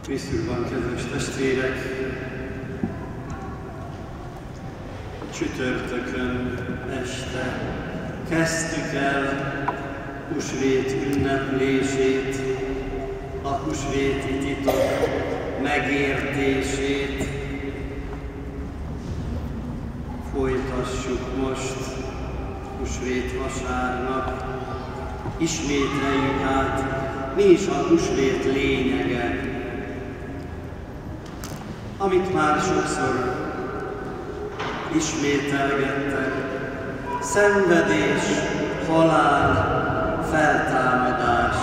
Krisztusban, kedves testvérek! Csütörtökön este kezdtük el húsvét ünneplését, a húsvéti titok megértését. Folytassuk most húsvét vasárnap, ismételjük át, mi is a húsvét lényege, amit már sokszor ismételgettek: szenvedés, halál, feltámadás.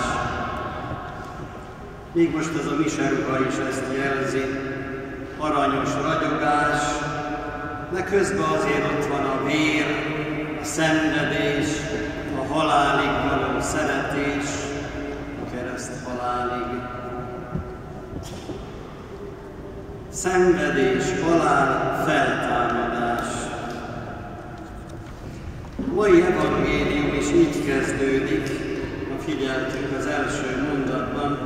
Még most ez a miseruha is ezt jelzi, aranyos ragyogás, de közben azért ott van a vér, a szenvedés, a halálig való szeretés, a kereszt halálig. Szenvedés, halál, feltámadás. A mai evangélium is így kezdődik, ha figyeltünk az első mondatban,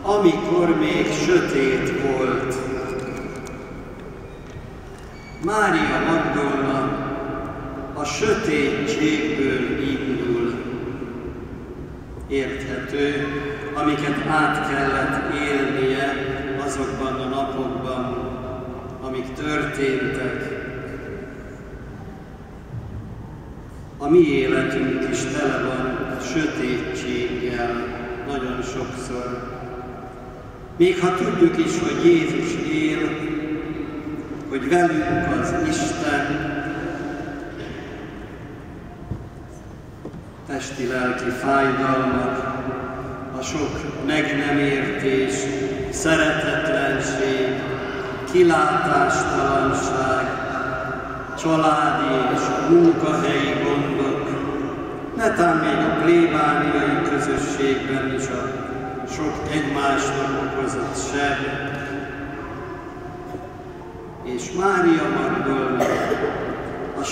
amikor még sötét volt. Mária Magdolna a sötétségből indul. Érthető, amiket át kellett élnie azokban a napokban, amik történtek. A mi életünk is tele van sötétséggel nagyon sokszor. Még ha tudjuk is, hogy Jézus él, hogy velünk az Isten, testi-lelki fájdalmak, a sok meg nem értés, szeretetlenség, kilátástalanság, családi és munkahelyi gondok, netán még a plébániai közösségben is a sok egymásnak okozott seb. És Mária Magdolna a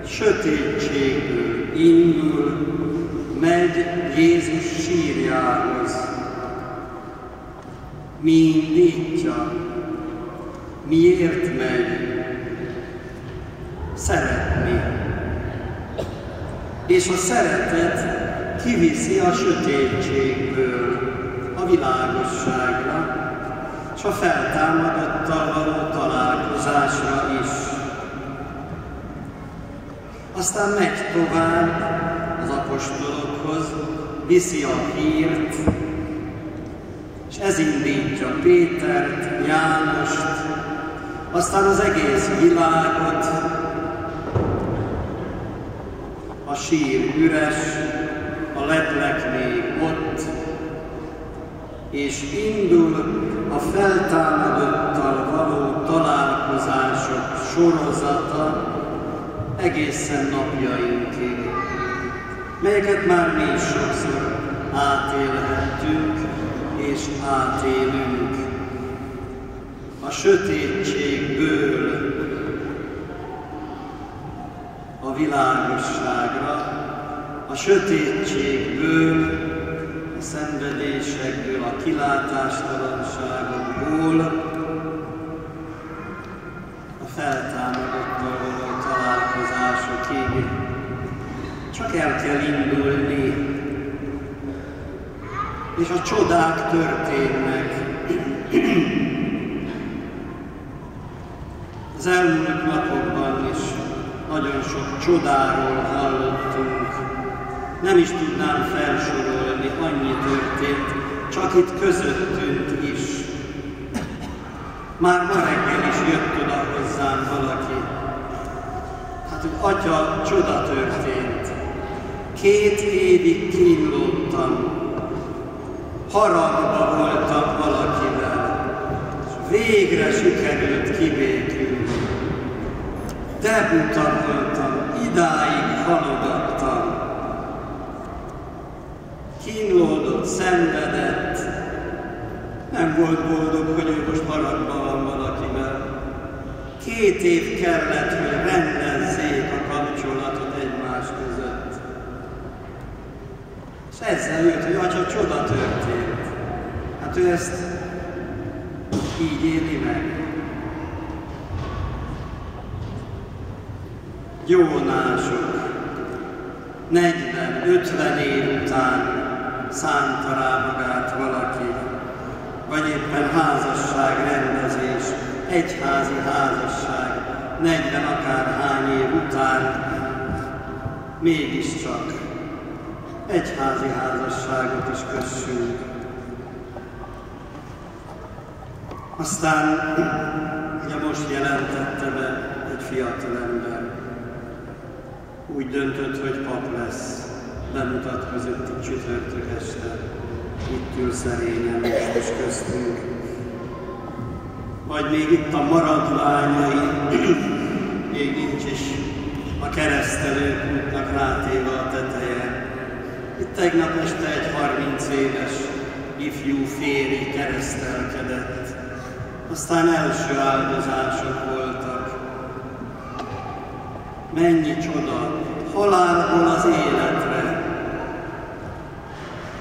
sötétségből indul, megy Jézus sírjához. Mi indítja? Miért megy? Szeretni. És a szeretet kiviszi a sötétségből a világosságra, és a feltámadottal való találkozásra is. Aztán megy tovább az apostolokhoz, viszi a hírt, és ez indítja Pétert, Jánost, aztán az egész világot. A sír üres, a leplek még ott, és indul a feltámadottal való találkozások sorozata egészen napjainkig, melyeket már mi is sokszor átélhettünk és átélünk. A sötétségből a világosságra, a sötétségből, a szenvedésekből, a kilátástalanságokból a feltámadottal való találkozásokig. Csak el kell indulni, és a csodák történnek. Az elmúlt napokban is nagyon sok csodáról hallottunk. Nem is tudnám felsorolni, annyi történt, csak itt közöttünk is. Már ma reggel is jött oda hozzám valaki. Hát, hogy Atya, csoda történt. 2 évig kínlódtam, haragba voltam valakivel, és végre sikerült kibékülni. De buta voltam, idáig halogattam. Kínlódott, szenvedett, nem volt boldog, hogy ő most haragban van valakivel. 2 év kellett, hogy rendezzék a kapcsolatot egymás között. És ezzel jött, hogy Atya, csoda történt. Ő ezt így éli meg. Jónások 40-50 év után szánta rá magát valaki, vagy éppen házasságrendezés, egyházi házasság, 40 akárhány év után mégiscsak egyházi házasságot is kössünk. Aztán ugye most jelentette be egy fiatalember. Úgy döntött, hogy pap lesz. Bemutatkozott itt csütörtök este. Itt ül szerényen most is köztünk. Vagy még itt a maradványai, még nincs is a keresztelők útnak rátéve a teteje. Itt tegnap este egy 30 éves ifjú férj keresztelkedett. Aztán első áldozások voltak. Mennyi csoda! Halálból az életre.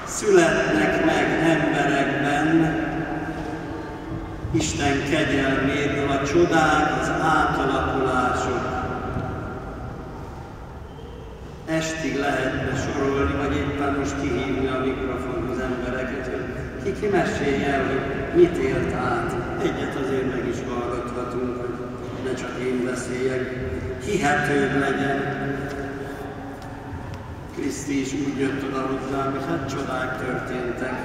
Születnek meg emberekben Isten kegyelméből a csodák, az átalakulások. Estig lehetne sorolni, vagy éppen most kihívni a mikrofonhoz embereket, hogy ki mesélje el, hogy mit élt át. Egyet azért meg is hallgathatunk, hogy ne csak én beszéljek, hihetőbb legyen. Kriszti is úgy jött oda hozzám, hogy hát csodák történtek.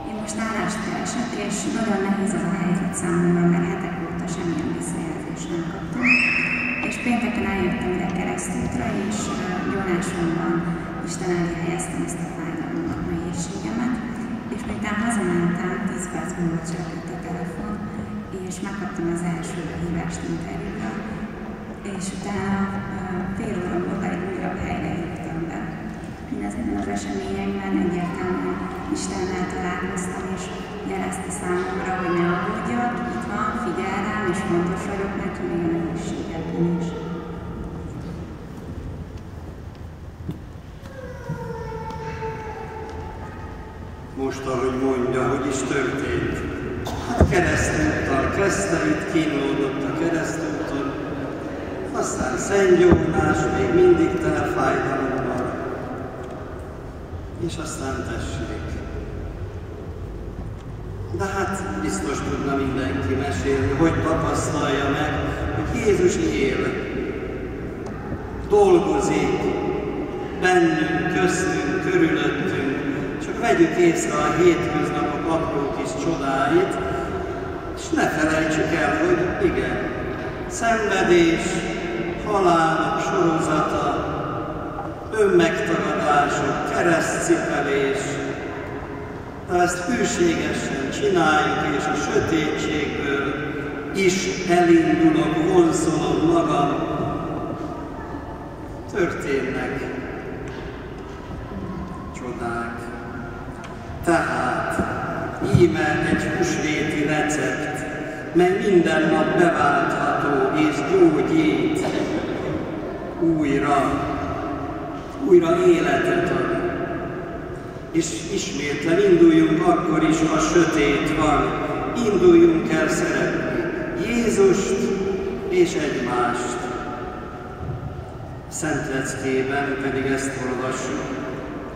Én most állást keresek, és nagyon nehéz az a helyzet számomra, mert hetek óta semmilyen visszajelzést nem kaptam. És pénteken eljöttem ide keresztútra, és gyónásomban Isten elé helyeztem ezt a fájdalmat, nehézségemet. És miután hazamentem, 10 perc múlva csörgött a telefon, és megkaptam az első hívást interjúra, és utána fél óra múlva egy újabb helyre hívtam be. Mindezekben az eseményekben egyértelműen Istennel találkoztam, és jelezte számomra, hogy ne aggódjak, itt van, figyel rám, és fontos vagyok neki még a nehézségekben is. Most, ahogy mondja, hogy is történt. Hát keresztúttal kezdte, itt kínlódott a keresztúton, aztán Szent Jónás még mindig tele fájdalommal, és aztán tessék. De hát biztos tudna mindenki mesélni, hogy tapasztalja meg, hogy Jézus él, dolgozik bennünk, köztünk, körülöttünk, csak vegyük észre a hétköznapok apró kis csodáit, és ne felejtsük el, hogy igen, szenvedés, halálok sorozata, önmegtagadások, keresztcipelés, ha ezt hűségesen csináljuk, és a sötétségből is elindulok, vonzolom magam, történnek csodák. Tehát íme egy húsvéti recept, mely minden nap beváltható és gyógyít, újra életet ad. És ismétlen induljunk akkor is, ha sötét van, induljunk el szeretni Jézust és egymást. Szent leckében pedig ezt olvassuk,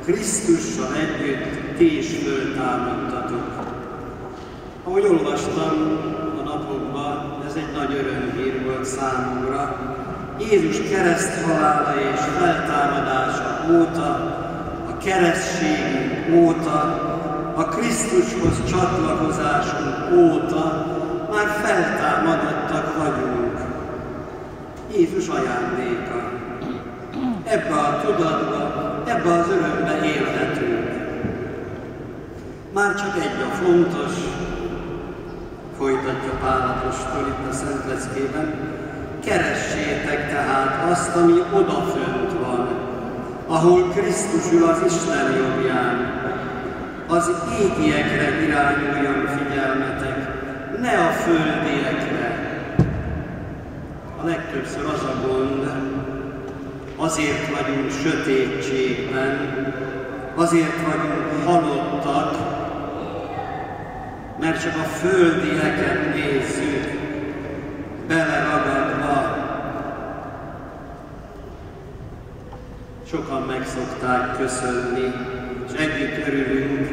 Krisztussal együtt ti is föltámadtatok. Ahogy olvastam a napokban, ez egy nagy örömhír volt számomra. Jézus kereszthalála és feltámadása óta, a keresztségünk óta, a Krisztushoz csatlakozásunk óta már feltámadottak vagyunk. Jézus ajándéka. Ebbe a tudatba, ebbe az örömbe élhetünk. Már csak egy a fontos, folytatja Pál apostol itt a Szent Leckében, keressétek tehát azt, ami odafönt van, ahol Krisztus ül az Isten jobbján. Az égiekre irányuljon figyelmetek, ne a földiekre. A legtöbbször az a gond, azért vagyunk sötétségben, azért vagyunk halottak, mert csak a földieket nézzük, beleragadva. Sokan meg szokták köszönni, és együtt örülünk,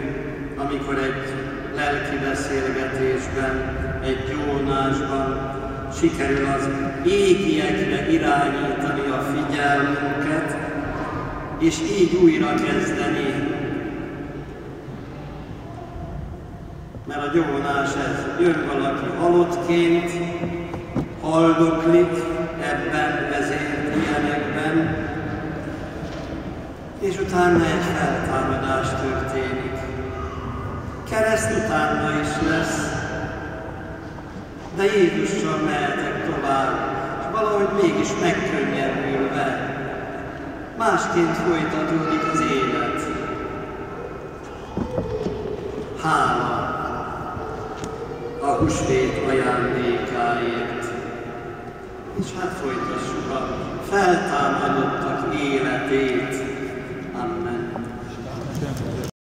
amikor egy lelki beszélgetésben, egy gyónásban sikerül az égiekre irányítani a figyelmünket, és így újra kezdeni. Mert a gyónás ez, jön valaki halottként, haldoklik ebben, ezért ilyenekben, és utána egy feltámadás történik. Kereszt utána is lesz, de Jézussal mehetek tovább, és valahogy mégis megkönnyebbülve, másként folytatódik az élet. Hála a húsvét ajándékáért. És hát folytassuk a feltámadottak